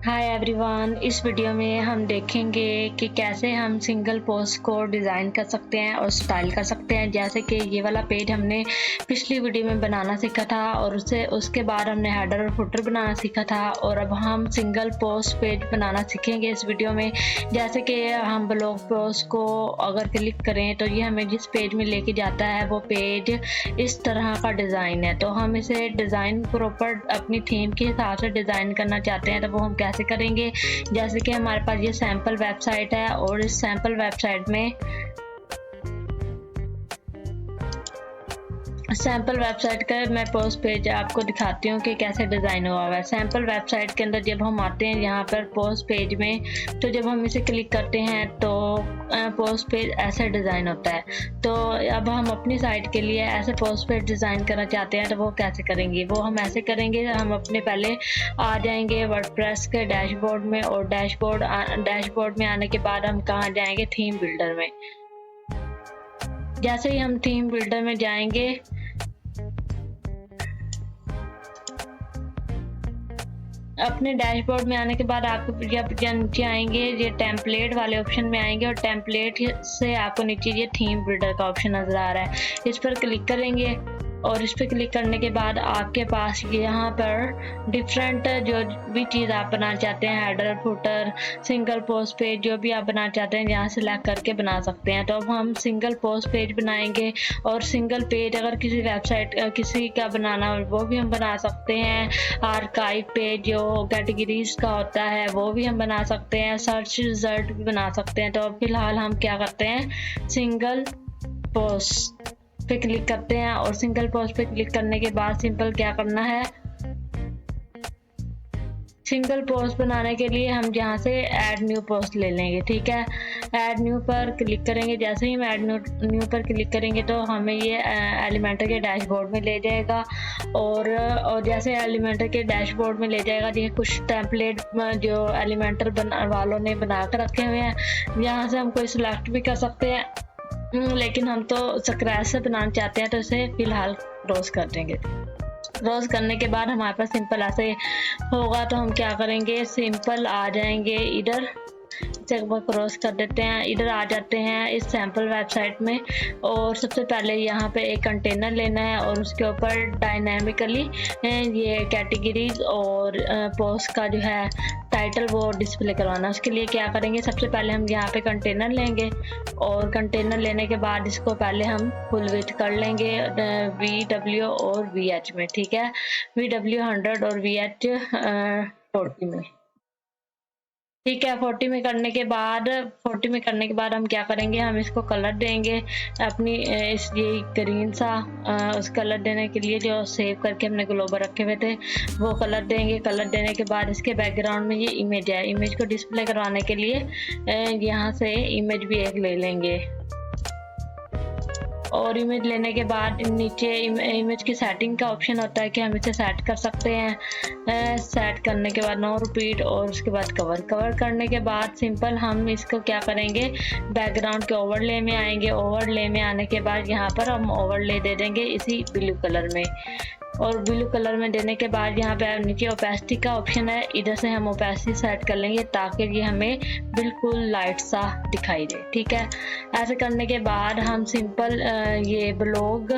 Hi everyone, इस video में हम देखेंगे कि कैसे हम सिंगल पोस्ट को डिज़ाइन कर सकते हैं और स्टाइल कर सकते हैं। जैसे कि ये वाला पेज हमने पिछली वीडियो में बनाना सीखा था और उसके बाद हमने हेडर और फुटर बनाना सीखा था और अब हम सिंगल पोस्ट पेज बनाना सीखेंगे इस वीडियो में। जैसे कि हम ब्लॉग पोस्ट को अगर क्लिक करें तो ये हमें जिस पेज में लेके जाता है वो पेज इस तरह का डिज़ाइन है। तो हम इसे डिज़ाइन प्रॉपर अपनी थीम के हिसाब से डिज़ाइन करना चाहते हैं, तो वो हम कैसे करेंगे। जैसे कि हमारे पास ये सैम्पल वेबसाइट है और इस सैम्पल वेबसाइट का मैं पोस्ट पेज आपको दिखाती हूँ कि कैसे डिज़ाइन हुआ हुआ है। सैम्पल वेबसाइट के अंदर जब हम आते हैं यहाँ पर पोस्ट पेज में, तो जब हम इसे क्लिक करते हैं तो पोस्ट पेज ऐसा डिज़ाइन होता है। तो अब हम अपनी साइट के लिए ऐसे पोस्ट पेज डिज़ाइन करना चाहते हैं, तो वो कैसे करेंगे। वो हम ऐसे करेंगे, हम अपने पहले आ जाएंगे वर्डप्रेस के डैशबोर्ड में और डैशबोर्ड में आने के बाद हम कहाँ जाएंगे, थीम बिल्डर में। जैसे ही हम थीम बिल्डर में जाएंगे अपने डैशबोर्ड में आने के बाद आपको जब नीचे आएंगे ये टेम्पलेट वाले ऑप्शन में आएंगे और टेम्पलेट से आपको नीचे ये थीम बिल्डर का ऑप्शन नज़र आ रहा है। इस पर क्लिक करेंगे और इस पर क्लिक करने के बाद आपके पास यहाँ पर डिफरेंट जो भी चीज़ आप बनाना चाहते हैं, header footer single post page जो भी आप बनाना चाहते हैं यहाँ सेलेक्ट करके बना सकते हैं। तो अब हम सिंगल पोस्ट पेज बनाएंगे और सिंगल पेज अगर किसी वेबसाइट किसी का बनाना हो वो भी हम बना सकते हैं। आर्काइव पेज जो कैटेगरीज का होता है वो भी हम बना सकते हैं। सर्च रिजल्ट भी बना सकते हैं। तो अब फिलहाल हम क्या करते हैं, सिंगल पोस्ट पे क्लिक करते हैं और सिंगल पोस्ट पे क्लिक करने के बाद सिंपल क्या करना है, सिंगल पोस्ट बनाने के लिए हम यहाँ से ऐड न्यू पोस्ट ले लेंगे। ठीक है, ऐड न्यू पर क्लिक करेंगे। जैसे ही हम ऐड न्यू पर क्लिक करेंगे तो हमें ये एलिमेंटर के डैशबोर्ड में ले जाएगा और जैसे एलिमेंटर के डैशबोर्ड में ले जाएगा ये कुछ टेम्पलेट जो एलिमेंटर वालों ने बना कर रखे हुए हैं, यहाँ से हम कोई सिलेक्ट भी कर सकते हैं, लेकिन हम तो स्क्रैच से बनाना चाहते हैं तो इसे फिलहाल क्लोज कर देंगे। क्लोज करने के बाद हमारे पास सिंपल ऐसे होगा। तो हम क्या करेंगे, सिंपल आ जाएंगे इधर, क्रॉस कर देते हैं, इधर आ जाते हैं इस सैम्पल वेबसाइट में और सबसे पहले यहाँ पे एक कंटेनर लेना है और उसके ऊपर डायनामिकली ये कैटेगरीज और पोस्ट का जो है टाइटल वो डिस्प्ले करवाना। उसके लिए क्या करेंगे, सबसे पहले हम यहाँ पे कंटेनर लेंगे और कंटेनर लेने के बाद इसको पहले हम फुल विड्थ कर लेंगे VW और VH में। ठीक है, VW 100 और VH 40 में। ठीक है, 40 में करने के बाद हम क्या करेंगे, हम इसको कलर देंगे अपनी इस ये ग्रीन सा उस कलर देने के लिए जो सेव करके हमने ग्लोबल रखे हुए थे वो कलर देंगे। कलर देने के बाद इसके बैकग्राउंड में ये इमेज है, इमेज को डिस्प्ले करवाने के लिए यहाँ से इमेज भी एक ले लेंगे और इमेज लेने के बाद नीचे इमेज की सेटिंग का ऑप्शन होता है कि हम इसे सेट कर सकते हैं। सेट करने के बाद नो रिपीट और उसके बाद कवर करने के बाद सिंपल हम इसको क्या करेंगे, बैकग्राउंड के ओवरले में आएंगे। ओवरले में आने के बाद यहाँ पर हम ओवरले दे देंगे इसी ब्लू कलर में और ब्लू कलर में देने के बाद यहाँ पे नीचे ओपेसिटी का ऑप्शन है, इधर से हम ओपेसिटी सेट कर लेंगे ताकि ये हमें बिल्कुल लाइट सा दिखाई दे। ठीक है, ऐसे करने के बाद हम सिंपल ये ब्लॉग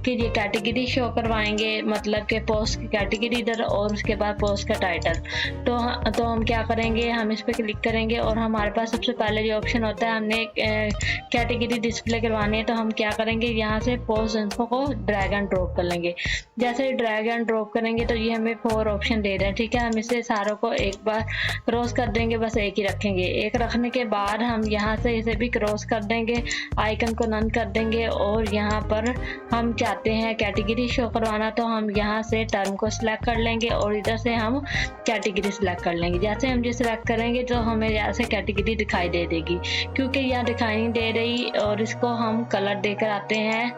की ये कैटेगरी शो करवाएंगे, मतलब कि पोस्ट की कैटेगरी इधर और उसके बाद पोस्ट का टाइटल। तो हम क्या करेंगे, हम इस पर क्लिक करेंगे और हमारे पास सबसे पहले जो ऑप्शन होता है हमने कैटेगरी डिस्प्ले करवानी है, तो हम क्या करेंगे, यहाँ से पोस्ट इन्फो को ड्रैग एंड ड्रॉप कर लेंगे। जैसे ड्रैग एंड ड्रॉप करेंगे तो ये हमें 4 ऑप्शन दे रहे हैं। ठीक है, हम इसे सारों को एक बार क्रॉस कर देंगे, बस एक ही रखेंगे। एक रखने के बाद हम यहाँ से इसे भी क्रॉस कर देंगे, आइकन को नन कर देंगे और यहाँ पर हम चाहते हैं कैटेगरी शो करवाना, तो हम यहाँ से टर्म को सिलेक्ट कर लेंगे और इधर से हम कैटेगरी सिलेक्ट कर लेंगे। जैसे हम ये सिलेक्ट करेंगे तो हमें यहाँ से कैटेगरी दिखाई दे देगी, क्योंकि यहाँ दिखाई नहीं दे रही और इसको हम कलर देकर आते हैं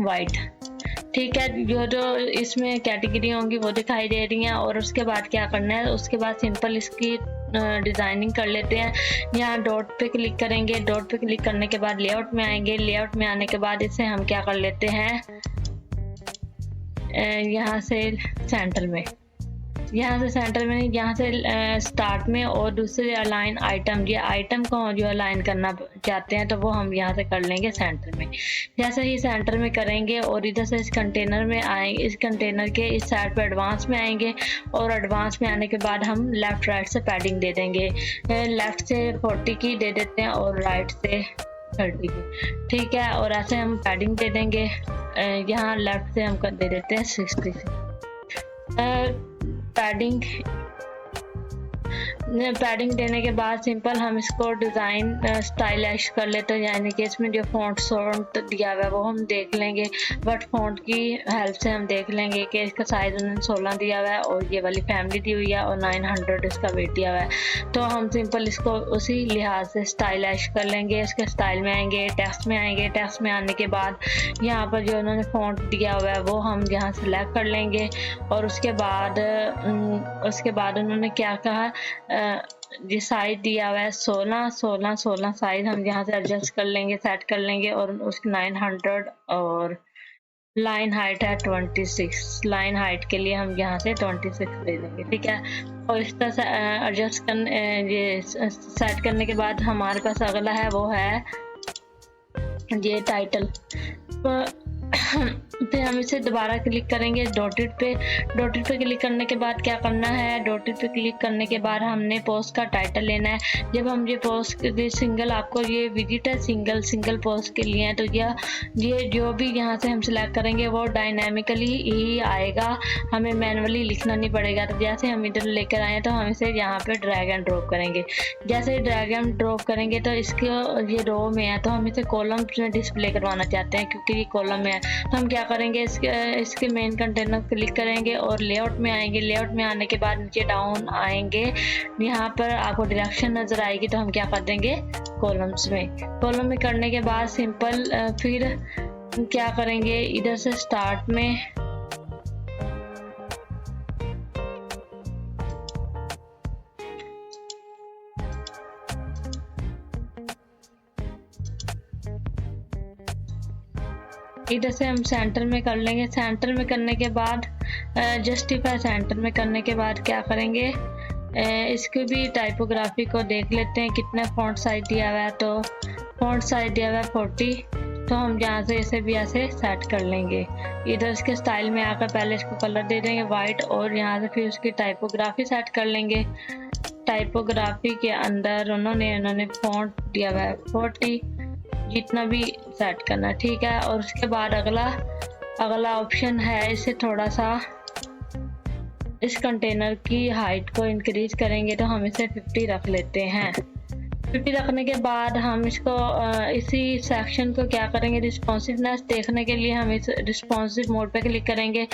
वाइट। ठीक है, जो इसमें कैटेगरी होंगी वो दिखाई दे रही हैं और उसके बाद क्या करना है, उसके बाद सिंपल इसकी डिज़ाइनिंग कर लेते हैं। यहाँ डॉट पे क्लिक करेंगे, डॉट पे क्लिक करने के बाद लेआउट में आएंगे। लेआउट में आने के बाद इसे हम क्या कर लेते हैं, यहाँ से सेंटर में यहाँ से सेंटर में नहीं, यहाँ से स्टार्ट में और दूसरे अलाइन आइटम, ये आइटम को जो अलाइन करना चाहते हैं तो वो हम यहाँ से कर लेंगे सेंटर में। जैसे ही सेंटर में करेंगे और इधर से इस कंटेनर में आएंगे, इस कंटेनर के इस साइड पे एडवांस में आएंगे और एडवांस में आने के बाद हम लेफ्ट राइट से पैडिंग दे देंगे। लेफ्ट से 40 की दे देते हैं और राइट से 30 की, ठीक है। और ऐसे हम पैडिंग दे देंगे। यहाँ लेफ्ट से हम कर दे देते हैं 60 पैडिंग देने के बाद सिंपल हम इसको डिज़ाइन स्टाइलिश कर लेते हैं, यानी कि इसमें जो फॉन्ट दिया हुआ है वो हम देख लेंगे, बट फॉन्ट की हेल्प से हम देख लेंगे कि इसका साइज उन्होंने 16 दिया हुआ है और ये वाली फैमिली दी हुई है और 900 इसका वेट दिया हुआ है। तो हम सिंपल इसको उसी लिहाज से स्टाइलिश कर लेंगे। इसके स्टाइल में आएंगे, टेक्स्ट में आएंगे, टेक्स्ट में आने के बाद यहाँ पर जो उन्होंने फॉन्ट दिया हुआ है वो हम यहाँ सेलेक्ट कर लेंगे। और उसके बाद उन्होंने क्या कहा, ये साइज दिया हुआ है 16 साइज हम यहाँ से एडजस्ट कर लेंगे, सेट कर लेंगे। और उसकी 900 और लाइन हाइट है 26, लाइन हाइट के लिए हम यहाँ से 26 ले लेंगे, ठीक है। और इस तरह से एडजस्ट ये सेट करने के बाद हमारे पास अगला है वो है ये टाइटल। फिर हम इसे दोबारा क्लिक करेंगे डॉटेड पे क्लिक करने के बाद क्या करना है, डॉटेड पे क्लिक करने के बाद हमने पोस्ट का टाइटल लेना है। जब हम ये पोस्ट सिंगल, आपको ये विजिट है सिंगल पोस्ट के लिए है, तो ये जो भी यहाँ से हम सिलेक्ट करेंगे वो डायनामिकली ही आएगा, हमें मैनुअली लिखना नहीं पड़ेगा। तो जैसे हम इधर लेकर आए तो हम इसे यहाँ पे ड्रैग एंड ड्रॉप करेंगे। जैसे ड्रैग एंड ड्रॉप करेंगे तो इसके ये रो में है, तो हम इसे कॉलम में डिस्प्ले करवाना चाहते हैं क्योंकि ये कॉलम में है। तो हम क्या करेंगे, इसके मेन कंटेनर क्लिक करेंगे और लेआउट में आएंगे। लेआउट में आने के बाद नीचे डाउन आएंगे, यहाँ पर आपको डायरेक्शन नजर आएगी, तो हम क्या कर देंगे कॉलम्स में करने के बाद सिंपल फिर क्या करेंगे, इधर से स्टार्ट में इधर से हम सेंटर में कर लेंगे। सेंटर में करने के बाद जस्टिफाई सेंटर में करने के बाद क्या करेंगे, इसकी भी टाइपोग्राफी को देख लेते हैं कितना फॉन्ट साइज दिया हुआ है। तो फॉन्ट साइज दिया हुआ है 40, तो हम यहाँ से इसे भी ऐसे सेट कर लेंगे। इधर इसके स्टाइल में आकर पहले इसको कलर दे देंगे वाइट और यहाँ से फिर उसकी टाइपोग्राफी सेट कर लेंगे। टाइपोग्राफी के अंदर उन्होंने फॉन्ट दिया हुआ है 40, जितना भी सेट करना, ठीक है। और उसके बाद अगला ऑप्शन है, इसे थोड़ा सा इस कंटेनर की हाइट को इंक्रीज करेंगे, तो हम इसे 50 रख लेते हैं। 50 रखने के बाद हम इसको इसी सेक्शन को क्या करेंगे, रिस्पॉन्सिवनेस देखने के लिए हम इस रिस्पॉन्सिव मोड पे क्लिक करेंगे।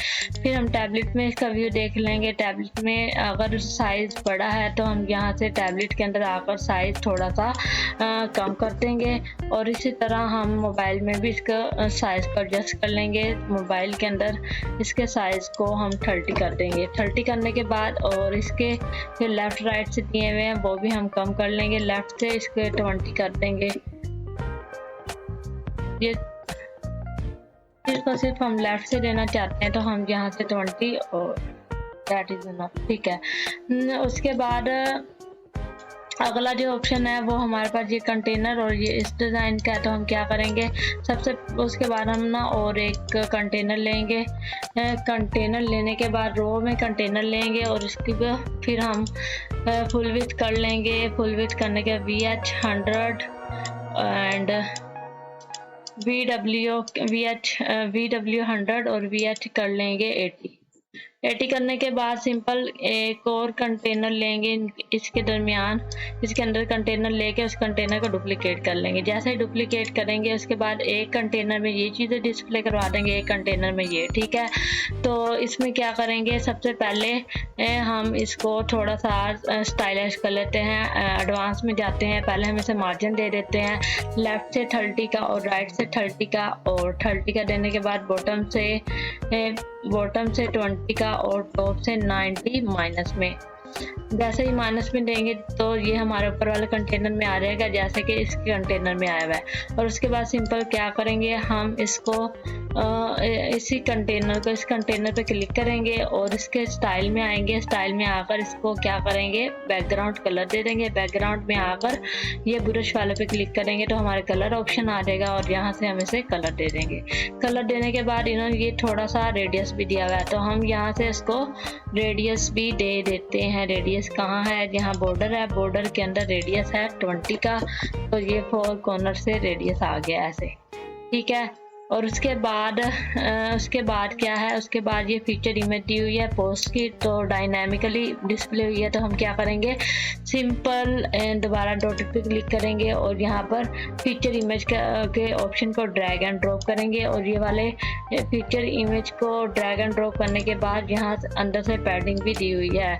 फिर हम टैबलेट में इसका व्यू देख लेंगे। टैबलेट में अगर साइज बड़ा है तो हम यहाँ से टैबलेट के अंदर आकर साइज थोड़ा सा कम कर देंगे। और इसी तरह हम मोबाइल में भी इसका साइज को एडजस्ट कर लेंगे। मोबाइल के अंदर इसके साइज को हम 30 कर देंगे। 30 करने के बाद और इसके जो लेफ्ट राइट से दिए हुए हैं वो भी हम कम कर लेंगे। लेफ्ट से इसके 20 कर देंगे। ये इसको सिर्फ हम लेफ्ट से देना चाहते हैं तो हम यहाँ से 20 और दैट इज इनफ, ठीक है। उसके बाद अगला जो ऑप्शन है वो हमारे पास ये कंटेनर और ये इस डिज़ाइन का है, तो हम क्या करेंगे, सबसे उसके बाद हम ना और एक कंटेनर लेंगे। कंटेनर लेने के बाद रो में कंटेनर लेंगे और इसकी फिर हम फुल विड्थ कर लेंगे। फुल विड्थ करने के VH 100 एंड VW 100 और VH कर लेंगे 80 करने के बाद सिंपल एक और कंटेनर लेंगे। इसके दरमियान इसके अंदर कंटेनर लेके उस कंटेनर को डुप्लीकेट कर लेंगे। जैसे ही डुप्लीकेट करेंगे उसके बाद एक कंटेनर में ये चीज़ें डिस्प्ले करवा देंगे, एक कंटेनर में ये, ठीक है। तो इसमें क्या करेंगे, सबसे पहले हम इसको थोड़ा सा स्टाइलिश कर लेते हैं। एडवांस में जाते हैं, पहले हम इसे मार्जिन दे देते हैं लेफ्ट से 30 का और राइट से 30 का। और 30 का देने के बाद बॉटम से 20 का और टॉप से 90 माइनस में। जैसे ही माइनस में देंगे तो ये हमारे ऊपर वाले कंटेनर में आ जाएगा जैसे कि इसके कंटेनर में आया हुआ है। और उसके बाद सिंपल क्या करेंगे, हम इसको इसी कंटेनर को इस कंटेनर पे क्लिक करेंगे और इसके स्टाइल में आएंगे। स्टाइल में आकर इसको क्या करेंगे, बैकग्राउंड कलर दे देंगे। बैकग्राउंड में आकर ये ब्रश वाले पे क्लिक करेंगे तो हमारे कलर ऑप्शन आ जाएगा और यहाँ से हम इसे कलर दे देंगे। कलर देने के बाद इन्होंने ये थोड़ा सा रेडियस भी दिया हुआ है तो हम यहाँ से इसको रेडियस भी दे देते हैं। रेडियस कहाँ है, यहाँ बॉर्डर है, बॉर्डर के अंदर रेडियस है 20 का, तो ये 4 कॉर्नर से रेडियस आ गया ऐसे, ठीक है। और उसके बाद क्या है, उसके बाद ये फीचर इमेज दी हुई है पोस्ट की, तो डायनामिकली डिस्प्ले हुई है। तो हम क्या करेंगे, सिंपल दोबारा डॉट पे क्लिक करेंगे और यहाँ पर फीचर इमेज के ऑप्शन को ड्रैग एंड ड्रॉप करेंगे और ये वाले फीचर इमेज को ड्रैग एंड ड्रॉप करने के बाद यहाँ अंदर से पैडिंग भी दी हुई है,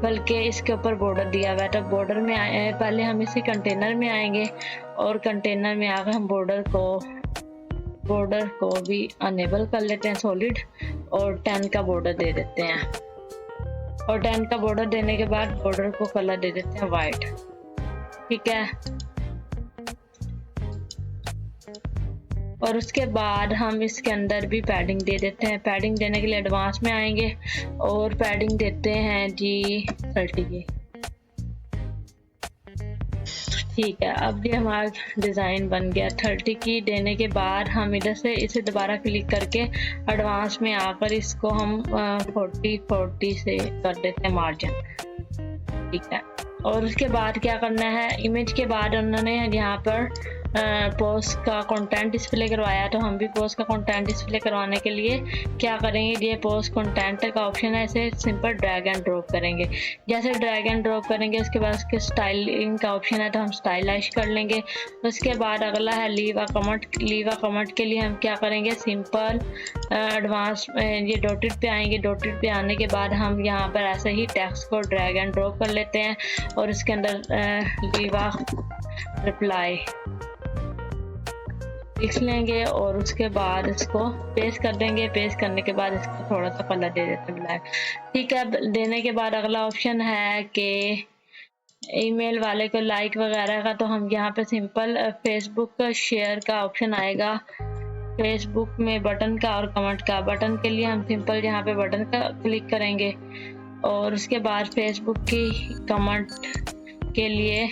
बल्कि इसके ऊपर बॉर्डर दिया हुआ है। तो बॉर्डर में पहले हम इसी कंटेनर में आएंगे और कंटेनर में आकर हम बॉर्डर को भी अनेबल कर लेते हैं सॉलिड और 10 का बॉर्डर दे देते हैं। और 10 का बॉर्डर देने के बाद बॉर्डर को कलर दे देते हैं वाइट, ठीक है। और उसके बाद हम इसके अंदर भी पैडिंग दे देते हैं। पैडिंग देने के लिए एडवांस में आएंगे और पैडिंग देते हैं जी 30 की, ठीक है। अब ये हमारा डिज़ाइन बन गया। 30 की देने के बाद हम इधर से इसे दोबारा क्लिक करके एडवांस में आकर इसको हम 40 से कर देते हैं मार्जिन, ठीक है। और उसके बाद क्या करना है, इमेज के बाद उन्होंने यहाँ पर पोस्ट का कंटेंट डिस्प्ले करवाया, तो हम भी पोस्ट का कंटेंट डिस्प्ले करवाने के लिए क्या करेंगे, ये पोस्ट कंटेंट का ऑप्शन है, इसे सिंपल ड्रैग एंड ड्रॉप करेंगे। जैसे ड्रैग एंड ड्रॉप करेंगे उसके बाद उसके स्टाइलिंग का ऑप्शन है तो हम स्टाइलाइज कर लेंगे। उसके बाद अगला है leave a comment. Leave a comment के लिए हम क्या करेंगे, सिंपल एडवांस ये डॉटेड पे आएंगे। डॉटेड पे आने के बाद हम यहाँ पर ऐसे ही टेक्स्ट को ड्रैग एंड ड्रॉप कर लेते हैं और इसके अंदर लीव अ रिप्लाई लिख लेंगे और उसके बाद इसको पेस्ट कर देंगे। पेस्ट करने के बाद इसको थोड़ा सा कलर दे देते हैं ब्लैक, ठीक है। देने के बाद अगला ऑप्शन है कि ईमेल वाले को लाइक वगैरह का, तो हम यहाँ पे सिंपल फेसबुक शेयर का ऑप्शन आएगा, फेसबुक में बटन का और कमेंट का। बटन के लिए हम सिंपल यहाँ पे बटन का क्लिक करेंगे और उसके बाद फेसबुक की कमेंट के लिए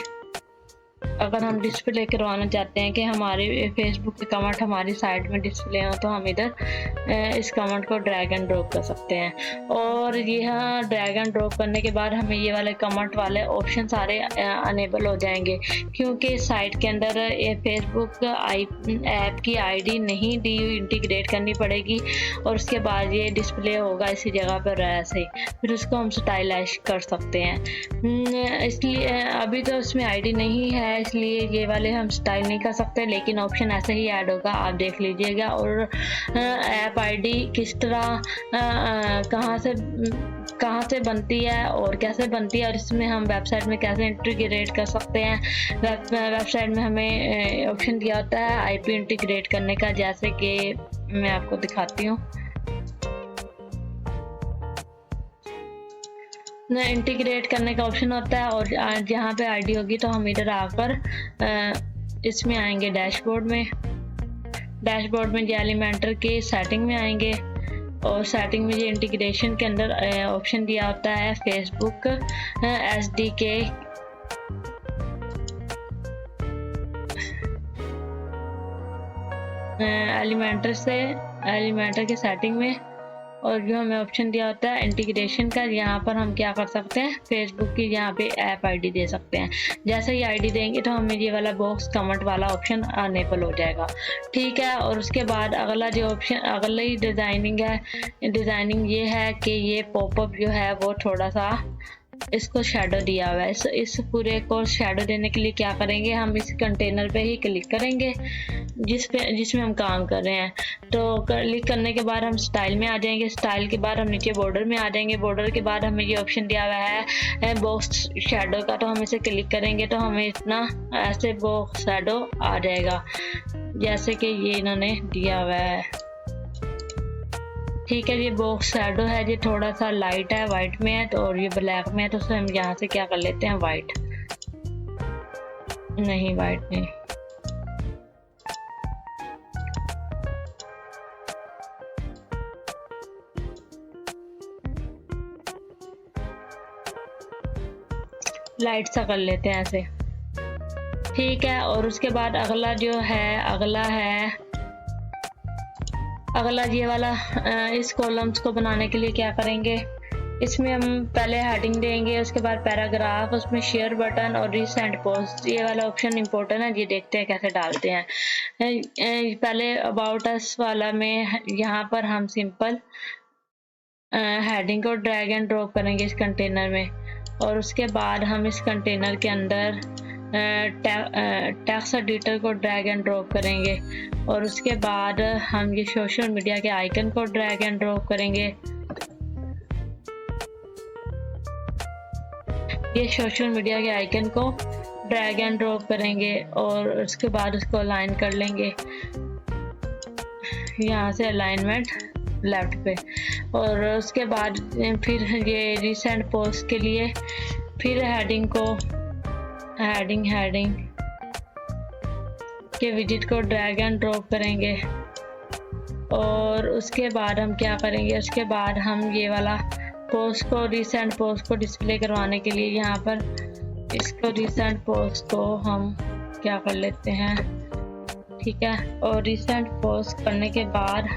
अगर हम डिस्प्ले करवाना चाहते हैं कि हमारे फेसबुक के कमेंट हमारी साइड में डिस्प्ले हो, तो हम इधर इस कमेंट को ड्रैग एंड ड्रॉप कर सकते हैं। और यह ड्रैग एंड ड्रॉप करने के बाद हमें ये वाले कमेंट वाले ऑप्शन सारे अनेबल हो जाएंगे, क्योंकि साइट के अंदर ये फेसबुक ऐप की आईडी नहीं दी हुई, इंटीग्रेट करनी पड़ेगी और उसके बाद ये डिस्प्ले होगा इसी जगह पर ऐसे ही, फिर उसको हम स्टाइलाइज कर सकते हैं। इसलिए अभी तो उसमें आईडी नहीं है, इसलिए ये वाले हम स्टाइल नहीं कर सकते, लेकिन ऑप्शन ऐसे ही ऐड होगा, आप देख लीजिएगा। और ऐप आईडी किस तरह कहाँ से बनती है और कैसे बनती है और इसमें हम वेबसाइट में कैसे इंटीग्रेट कर सकते हैं। वेबसाइट में हमें ऑप्शन दिया होता है आईपी इंटीग्रेट करने का, जैसे कि मैं आपको दिखाती हूँ। इंटीग्रेट करने का ऑप्शन होता है और जहाँ पे आईडी होगी तो हम इधर आकर इसमें आएंगे डैशबोर्ड में। डैशबोर्ड में ये एलिमेंटर के सेटिंग में आएंगे और सेटिंग में ये इंटीग्रेशन के अंदर ऑप्शन दिया होता है फेसबुक SDK एलिमेंटर के सेटिंग में, और जो हमें ऑप्शन दिया होता है इंटीग्रेशन का, यहाँ पर हम क्या कर सकते हैं, फेसबुक की यहाँ पे ऐप आईडी दे सकते हैं। जैसे ही आईडी देंगे तो हमें ये वाला बॉक्स कमेंट वाला ऑप्शन अनेबल हो जाएगा, ठीक है। और उसके बाद अगला जो ऑप्शन अगला ही डिज़ाइनिंग है, डिज़ाइनिंग ये है कि ये पॉपअप जो है वो थोड़ा सा इसको शेडो दिया हुआ है। पूरे को शेडो देने के लिए क्या करेंगे, हम इस कंटेनर पे ही क्लिक करेंगे जिसमें हम काम कर रहे हैं। तो क्लिक करने के बाद हम स्टाइल में आ जाएंगे। स्टाइल के बाद हम नीचे बॉर्डर में आ जाएंगे। बॉर्डर के बाद हमें ये ऑप्शन दिया हुआ है बॉक्स शेडो का, तो हम इसे क्लिक करेंगे तो हमें इतना ऐसे बॉक्स शेडो आ जाएगा जैसे कि ये इन्होंने दिया हुआ है, ठीक है। ये बॉक्स शैडो है, ये थोड़ा सा लाइट है, वाइट में है तो, और ये ब्लैक में है, तो हम यहाँ से क्या कर लेते हैं, वाइट नहीं, लाइट सा कर लेते हैं ऐसे, ठीक है। और उसके बाद अगला ये वाला इस कॉलम्स को बनाने के लिए क्या करेंगे, इसमें हम पहले हेडिंग देंगे, उसके बाद पैराग्राफ, उसमें शेयर बटन और रीसेंट पोस्ट, ये वाला ऑप्शन इम्पोर्टेंट है, ये देखते हैं कैसे डालते हैं। पहले अबाउट अस वाला में यहाँ पर हम सिंपल हेडिंग को ड्रैग एंड ड्रॉप करेंगे इस कंटेनर में, और उसके बाद हम इस कंटेनर के अंदर टेक्स्ट एडिटर को ड्रैग एंड ड्रॉप करेंगे, और उसके बाद हम ये सोशल मीडिया के आइकन को ड्रैग एंड ड्रॉप करेंगे। ये सोशल मीडिया के आइकन को ड्रैग एंड ड्रॉप करेंगे और उसके बाद उसको अलाइन कर लेंगे, यहाँ से अलाइनमेंट लेफ्ट पे। और उसके बाद फिर ये रिसेंट पोस्ट के लिए फिर हेडिंग के विजिट को ड्रैग एंड ड्रॉप करेंगे, और उसके बाद हम क्या करेंगे, उसके बाद हम ये वाला पोस्ट को रिसेंट पोस्ट को डिस्प्ले करवाने के लिए यहाँ पर इसको रिसेंट पोस्ट को हम क्या कर लेते हैं, ठीक है। और रिसेंट पोस्ट करने के बाद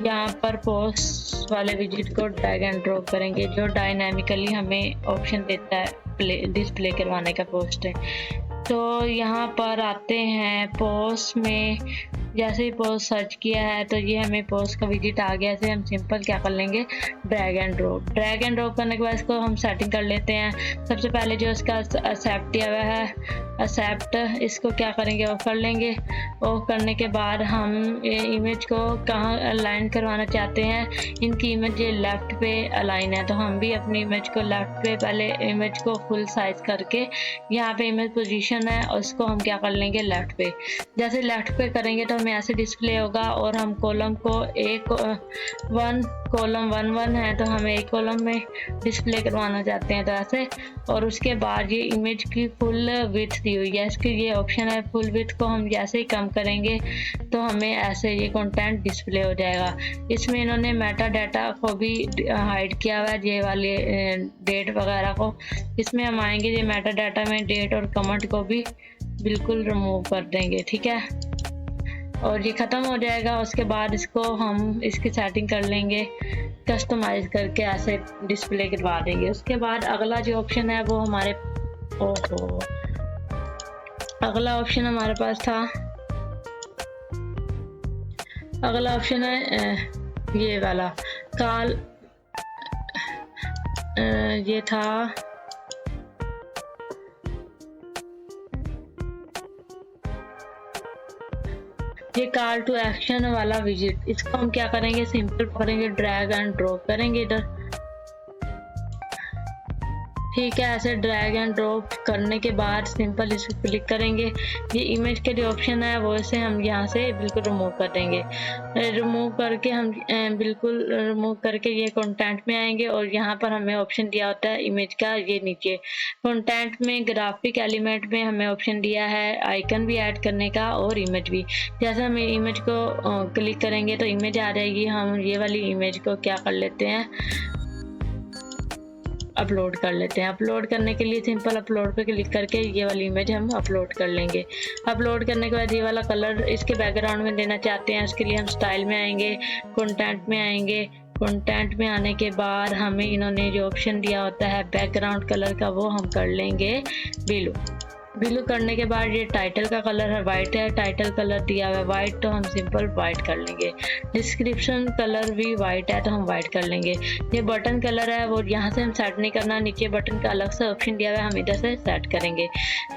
यहाँ पर पोस्ट वाले विजिट को ड्रैग एंड ड्रॉप करेंगे, जो डायनामिकली हमें ऑप्शन देता है डिस्प्ले करवाने का पोस्ट है। तो यहाँ पर आते हैं पोस्ट में, जैसे ही पोस्ट सर्च किया है तो ये हमें पोस्ट का विजिट आ गया, ऐसे हम सिंपल क्या कर लेंगे, ड्रैग एंड ड्रॉप करने के बाद इसको हम सेटिंग कर लेते हैं। सबसे पहले जो इसका एक्सेप्ट दिया हुआ है, एक्सेप्ट, इसको क्या करेंगे, ऑफ कर लेंगे। ऑफ करने के बाद हम ये इमेज को कहाँ अलाइन करवाना चाहते हैं, इनकी इमेज ये लेफ्ट पे अलाइन है, तो हम भी अपनी इमेज को लेफ्ट पे, पहले इमेज को फुल साइज करके यहाँ पे इमेज पोजीशन है और उसको हम क्या कर लेंगे, लेफ्ट पे। जैसे लेफ्ट पे करेंगे तो हमें ऐसे डिस्प्ले होगा, और हम कॉलम को कॉलम 1 है तो हमें एक कॉलम में डिस्प्ले करवाना चाहते हैं तो ऐसे। और उसके बाद ये इमेज की फुल विड्थ दी हुई है, इसकी ये ऑप्शन है, फुल विड्थ को हम जैसे ही कम करेंगे तो हमें ऐसे ये कंटेंट डिस्प्ले हो जाएगा। इसमें इन्होंने मेटा डाटा को भी हाइड किया हुआ है, ये वाले डेट वगैरह को। इसमें हम आएंगे, ये मेटा डाटा में डेट और कमेंट को भी बिल्कुल रिमूव कर देंगे, ठीक है। और ये ख़त्म हो जाएगा। उसके बाद इसको हम इसकी सेटिंग कर लेंगे, कस्टमाइज करके ऐसे डिस्प्ले करवा देंगे। उसके बाद अगला जो ऑप्शन है वो हमारे अगला ऑप्शन हमारे पास था, अगला ऑप्शन है ये वाला कॉल, ये था ये कॉल टू एक्शन वाला विजिट। इसको हम क्या करेंगे, सिंपल करेंगे, ड्रैग एंड ड्रॉप करेंगे इधर, ठीक है। ऐसे ड्रैग एंड ड्रॉप करने के बाद सिंपल इसको क्लिक करेंगे, ये इमेज के जो ऑप्शन है वो इसे हम यहाँ से बिल्कुल रिमूव कर देंगे। रिमूव करके हम बिल्कुल रिमूव करके ये कंटेंट में आएंगे, और यहाँ पर हमें ऑप्शन दिया होता है इमेज का, ये नीचे कंटेंट में ग्राफिक एलिमेंट में हमें ऑप्शन दिया है आइकन भी ऐड करने का और इमेज भी। जैसे हम इमेज को क्लिक करेंगे तो इमेज आ जाएगी, हम ये वाली इमेज को क्या कर लेते हैं, अपलोड कर लेते हैं। अपलोड करने के लिए सिंपल अपलोड पे क्लिक करके ये वाली इमेज हम अपलोड कर लेंगे। अपलोड करने के बाद ये वाला कलर इसके बैकग्राउंड में देना चाहते हैं, उसके लिए हम स्टाइल में आएंगे, कंटेंट में आएंगे। कंटेंट में आने के बाद हमें इन्होंने जो ऑप्शन दिया होता है बैकग्राउंड कलर का, वो हम कर लेंगे ब्लू करने के बाद ये टाइटल का कलर है वाइट है, टाइटल कलर दिया हुआ है वाइट, तो हम सिंपल वाइट कर लेंगे। डिस्क्रिप्शन कलर भी वाइट है तो हम वाइट कर लेंगे। ये बटन कलर है वो यहाँ से हम सेट नहीं करना, नीचे बटन का अलग से ऑप्शन दिया हुआ है, हम इधर से सेट करेंगे।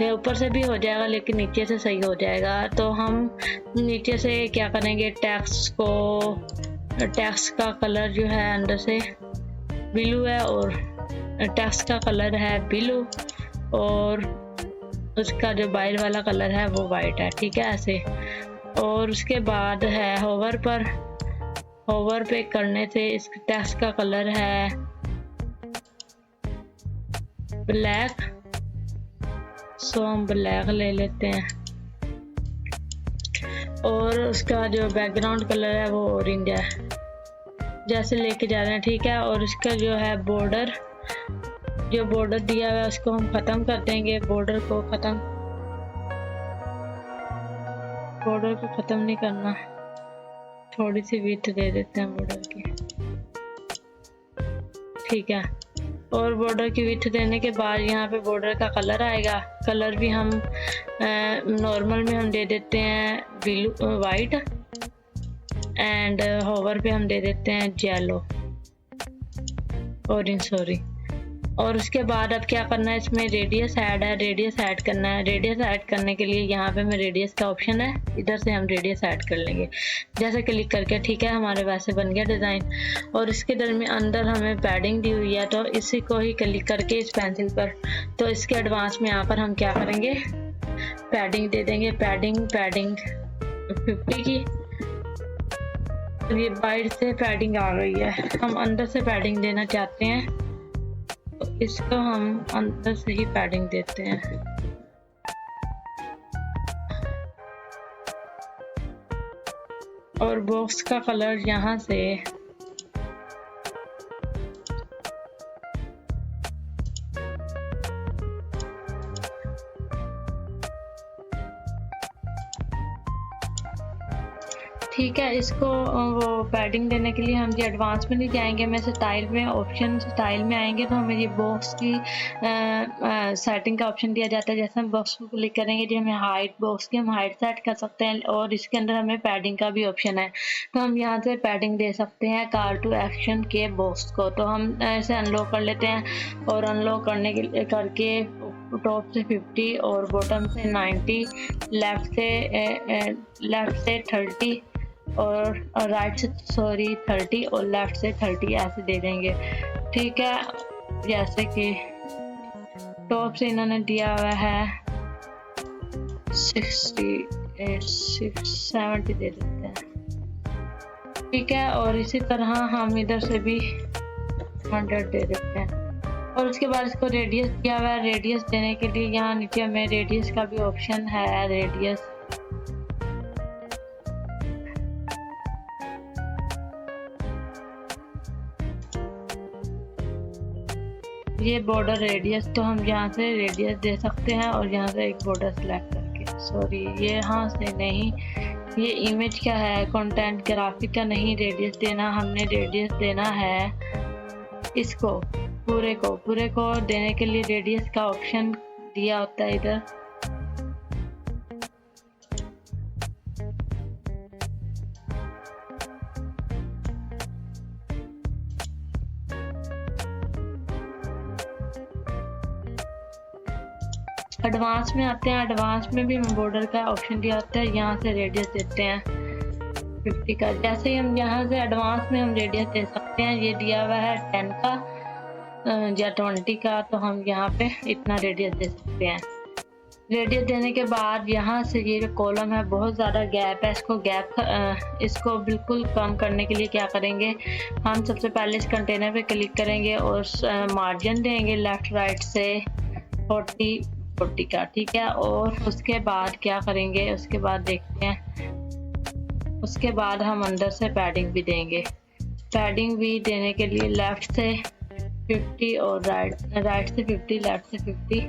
ये ऊपर से भी हो जाएगा लेकिन नीचे से सही हो जाएगा। तो हम नीचे से क्या करेंगे, टेक्स्ट का कलर जो है अंदर से ब्लू है और टेक्स्ट का कलर है ब्लू, और उसका जो बाहर वाला कलर है वो वाइट है, ठीक है ऐसे। और उसके बाद है होवर पे करने से इस टेक्स्ट का कलर है ब्लैक, सो हम ब्लैक ले लेते हैं। और उसका जो बैकग्राउंड कलर है वो ऑरेंज है, जैसे लेके जा रहे हैं, ठीक है। और इसका जो है बॉर्डर जो बॉर्डर दिया हुआ है उसको हम ख़त्म कर देंगे। बॉर्डर को ख़त्म नहीं करना, थोड़ी सी विड्थ दे देते हैं बॉर्डर की, ठीक है। और बॉर्डर की विड्थ देने के बाद यहाँ पे बॉर्डर का कलर आएगा। कलर भी हम नॉर्मल में हम दे देते हैं ब्लू वाइट, एंड होवर पे हम दे देते हैं येलो, ऑरेंज सॉरी। और उसके बाद अब क्या करना है, इसमें रेडियस ऐड है, रेडियस ऐड करना है। रेडियस ऐड करने के लिए यहाँ पे मैं रेडियस का ऑप्शन है, इधर से हम रेडियस ऐड कर लेंगे जैसे क्लिक करके, ठीक है। हमारे वैसे बन गया डिज़ाइन। और इसके अंदर हमें पैडिंग दी हुई है, तो इसी को ही क्लिक करके इस पेंसिल पर, तो इसके एडवांस में यहाँ पर हम क्या करेंगे, पैडिंग दे देंगे। पैडिंग 50 की, ये बाहर से पैडिंग आ गई है, हम अंदर से पैडिंग देना चाहते हैं, तो इसको हम अंदर से ही पैडिंग देते हैं। और बॉक्स का कलर यहाँ से ठीक है। इसको वो पैडिंग देने के लिए हम ये एडवांस में नहीं जाएंगे, मैं स्टाइल में, ऑप्शन स्टाइल में आएंगे तो हमें ये बॉक्स की सेटिंग का ऑप्शन दिया जाता है। जैसे हम बॉक्स को क्लिक करेंगे जी, हमें हाइट, बॉक्स की हम हाइट सेट कर सकते हैं, और इसके अंदर हमें पैडिंग का भी ऑप्शन है, तो हम यहाँ से पैडिंग दे सकते हैं कॉल टू एक्शन के बॉक्स को। तो हम ऐसे अनलॉक कर लेते हैं, और अनलॉक करने के करके टॉप से 50 और बॉटम से 90, लेफ्ट से 30 और राइट से 30 और लेफ्ट से 30 ऐसे दे देंगे, ठीक है। जैसे कि टॉप से इन्होंने दिया हुआ है 70 दे देते हैं, ठीक है। और इसी तरह हम इधर से भी 100 दे देते हैं। और उसके बाद इसको रेडियस दिया हुआ है, रेडियस देने के लिए यहाँ नीचे में रेडियस का भी ऑप्शन है, रेडियस ये बॉर्डर रेडियस, तो हम यहाँ से रेडियस दे सकते हैं, और यहाँ से एक बॉर्डर सेलेक्ट करके, सॉरी ये यहाँ से नहीं, ये इमेज का है, कंटेंट ग्राफिक का नहीं रेडियस देना, हमने रेडियस देना है इसको पूरे को देने के लिए रेडियस का ऑप्शन दिया होता है इधर। एडवांस में आते हैं, एडवांस में भी बॉर्डर का ऑप्शन दिया होता है, यहाँ से रेडियस देते हैं 50 का। जैसे ही हम यहाँ से एडवांस में हम रेडियस दे सकते हैं, ये दिया हुआ है 10 का या 20 का, तो हम यहाँ पे इतना रेडियस दे सकते हैं। रेडियस देने के बाद यहाँ से ये जो कॉलम है बहुत ज़्यादा गैप है, इसको बिल्कुल कम करने के लिए क्या करेंगे, हम सबसे पहले इस कंटेनर पे क्लिक करेंगे और मार्जिन देंगे लेफ्ट राइट से 40 का, ठीक है। और उसके बाद क्या करेंगे, उसके बाद देखते हैं, उसके बाद हम अंदर से पैडिंग भी देंगे। पैडिंग भी देने के लिए लेफ्ट से 50 और राइट से 50, लेफ्ट से 50,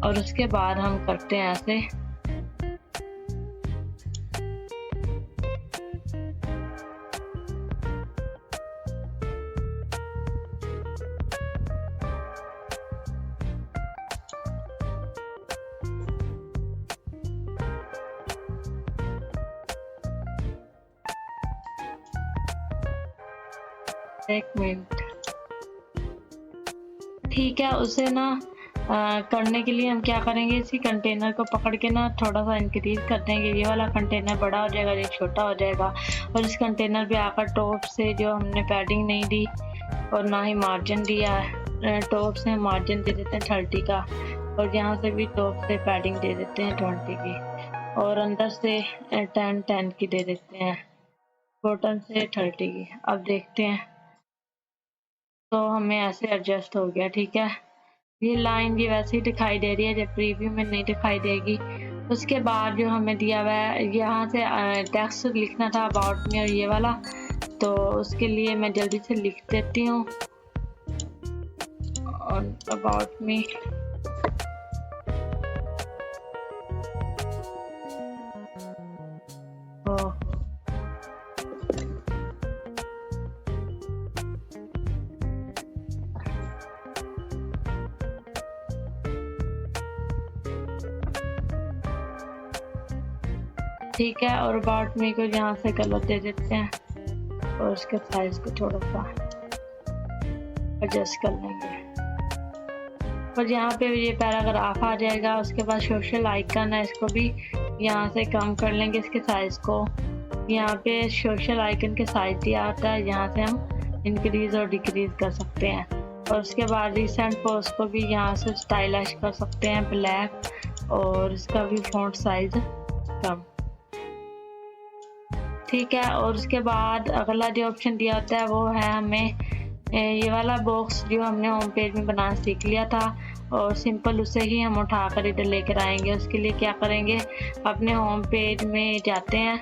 और उसके बाद हम करते हैं ऐसे, एक मिनट, ठीक है। उसे ना करने के लिए हम क्या करेंगे, इसी कंटेनर को पकड़ के ना थोड़ा सा इंक्रीज कर देंगे, ये वाला कंटेनर बड़ा हो जाएगा, ये छोटा हो जाएगा। और इस कंटेनर पे आकर टॉप से जो हमने पैडिंग नहीं दी और ना ही मार्जिन दिया है, टॉप से मार्जिन दे देते हैं 30 का, और यहाँ से भी टॉप से पैडिंग दे देते हैं 20 की, और अंदर से 10 की दे देते हैं, बॉटम से 30 की। अब देखते हैं, तो हमें ऐसे एडजस्ट हो गया, ठीक है। ये लाइन ये वैसे ही दिखाई दे रही है, जब प्रीव्यू में नहीं दिखाई देगी। उसके बाद जो हमें दिया हुआ है, यहाँ से टेक्स्ट लिखना था अबाउट में और ये वाला, तो उसके लिए मैं जल्दी से लिख देती हूँ। On about me. ठीक है, और अबाउट मी को यहाँ से कलर दे देते हैं और उसके साइज को थोड़ा सा एडजस्ट कर लेंगे। और यहाँ पे ये पैराग्राफ आ जाएगा। उसके बाद सोशल आइकन है, इसको भी यहाँ से कम कर लेंगे इसके साइज को। यहाँ पे सोशल आइकन के साइज दिया आता है, यहाँ से हम इंक्रीज और डिक्रीज कर सकते हैं। और उसके बाद रिसेंट पोस्ट को भी यहाँ से स्टाइलिश कर सकते हैं, ब्लैक, और इसका भी फॉन्ट साइज कम। ठीक है, और उसके बाद अगला जो ऑप्शन दिया होता है वो है हमें ये वाला बॉक्स जो हमने होम पेज में बनाना सीख लिया था, और सिंपल उसे ही हम उठाकर इधर लेकर आएंगे। उसके लिए क्या करेंगे, अपने होम पेज में जाते हैं,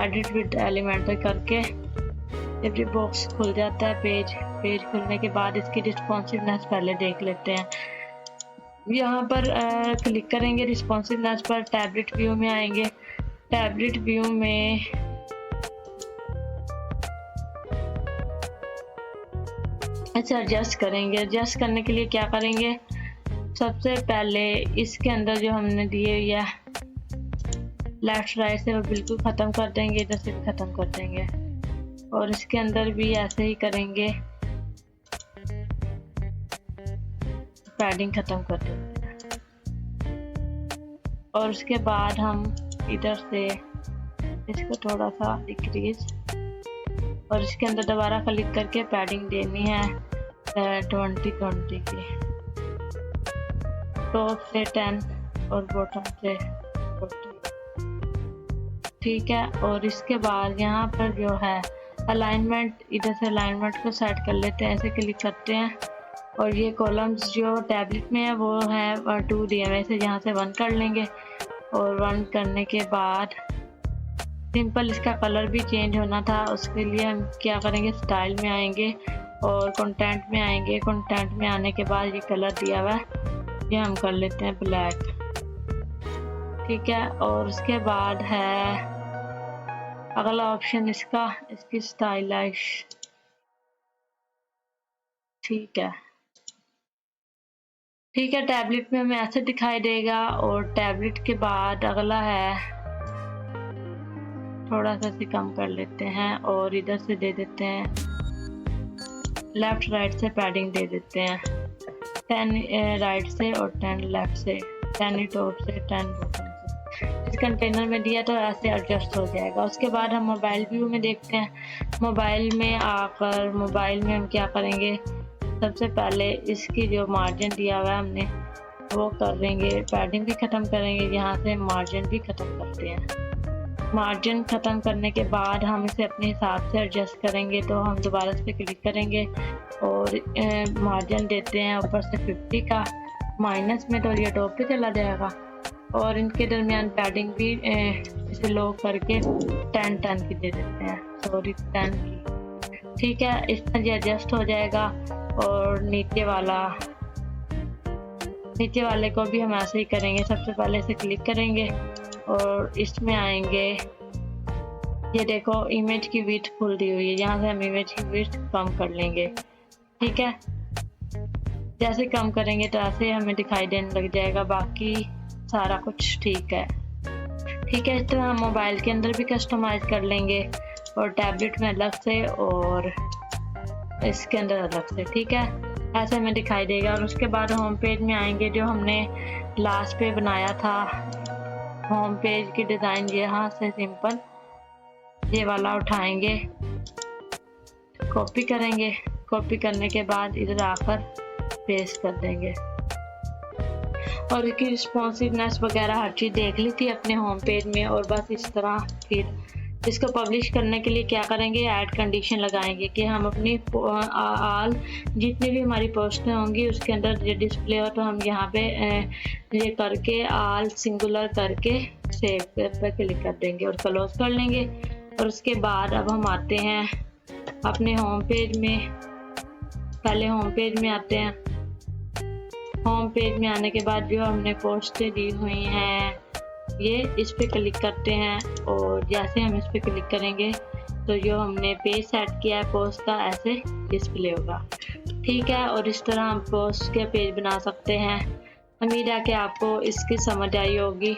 एडिट विद एलिमेंटर करके जब ये बॉक्स खुल जाता है, पेज खुलने के बाद इसकी रिस्पॉन्सिवनेस पहले देख लेते हैं। यहाँ पर क्लिक करेंगे रिस्पॉन्सिवनेस पर, टैबलेट व्यू में आएंगे। टैबलेट व्यू में अच्छा एडजस्ट करेंगे। एडजस्ट करने के लिए क्या करेंगे, सबसे पहले इसके अंदर जो हमने दिए हुई है लेफ्ट राइट से वो बिल्कुल ख़त्म कर देंगे, इधर से ख़त्म कर देंगे। और इसके अंदर भी ऐसे ही करेंगे, पैडिंग ख़त्म कर देते हैं। और उसके बाद हम इधर से इसको थोड़ा सा डिक्रीज, और इसके अंदर दोबारा क्लिक करके पैडिंग देनी है 20 की, टॉप से 10 और बॉटम से 40। ठीक है, और इसके बाद यहाँ पर जो है अलाइनमेंट, इधर से अलाइनमेंट को सेट कर लेते हैं, ऐसे क्लिक करते हैं। और ये कॉलम्स जो टैबलेट में है वो है 2 दिए हुए, से यहाँ से 1 कर लेंगे। और 1 करने के बाद सिंपल इसका कलर भी चेंज होना था, उसके लिए हम क्या करेंगे, स्टाइल में आएंगे और कंटेंट में आएंगे। कंटेंट में आने के बाद ये कलर दिया हुआ है, ये हम कर लेते हैं ब्लैक। ठीक है, और उसके बाद है अगला ऑप्शन इसकी स्टाइलिश। ठीक है, टैबलेट में हमें ऐसे दिखाई देगा। और टैबलेट के बाद अगला है, थोड़ा सा इसे कम कर लेते हैं और इधर से दे देते हैं, लेफ्ट राइट से पैडिंग दे देते हैं 10 राइट से और 10 लेफ्ट से, 10 टॉप से 10 बॉटम से। इस कंटेनर में दिया तो ऐसे एडजस्ट हो जाएगा। उसके बाद हम मोबाइल व्यू में देखते हैं। मोबाइल में आकर मोबाइल में हम क्या करेंगे, सबसे पहले इसकी जो मार्जिन दिया हुआ है हमने वो कर देंगे, पैडिंग भी ख़त्म करेंगे, यहाँ से मार्जिन भी ख़त्म करते हैं। मार्जिन ख़त्म करने के बाद हम इसे अपने हिसाब से एडजस्ट करेंगे, तो हम दोबारा इस पर क्लिक करेंगे और मार्जिन देते हैं ऊपर से 50 का, माइनस में तो ये टॉप पे चला जाएगा। और इनके दरमियान पैडिंग भी इसे लो करके 10 की दे देते हैं, सॉरी 10 की। ठीक है, इस तरह ये एडजस्ट हो जाएगा। और नीचे वाले को भी हम ऐसे ही करेंगे। सबसे पहले इसे क्लिक करेंगे और इसमें आएंगे, ये देखो इमेज की विड्थ फुल दी हुई है, यहाँ से हम इमेज की विड्थ कम कर लेंगे। ठीक है, जैसे कम करेंगे तो ऐसे हमें दिखाई देने लग जाएगा, बाकी सारा कुछ ठीक है। ठीक है, इस तरह हम मोबाइल के अंदर भी कस्टमाइज कर लेंगे, और टैबलेट में अलग से और इसके अंदर अलग से। ठीक है, ऐसे हमें दिखाई देगा। और उसके बाद होम पेज में आएंगे, जो हमने लास्ट पे बनाया था होम पेज की डिज़ाइन, यहाँ से सिंपल ये वाला उठाएंगे, कॉपी करेंगे। कॉपी करने के बाद इधर आकर पेस्ट कर देंगे। और इसकी रिस्पॉन्सिवनेस वगैरह हर चीज़ देख ली थी अपने होम पेज में। और बस इस तरह फिर इसको पब्लिश करने के लिए क्या करेंगे, ऐड कंडीशन लगाएंगे कि हम अपनी आल जितनी भी हमारी पोस्टें होंगी उसके अंदर ये डिस्प्ले हो, तो हम यहाँ पे ये करके आल सिंगुलर करके सेव पर क्लिक कर देंगे और क्लोज कर लेंगे। और उसके बाद अब हम आते हैं अपने होम पेज में, पहले होम पेज में आते हैं। होम पेज में आने के बाद जो हमने पोस्टें दी हुई हैं ये इस पे क्लिक करते हैं, और जैसे हम इस पे क्लिक करेंगे तो जो हमने पेज सेट किया है पोस्ट का ऐसे डिस्प्ले होगा। ठीक है, और इस तरह हम पोस्ट के पेज बना सकते हैं। उम्मीद है कि आपको इसकी समझ आई होगी।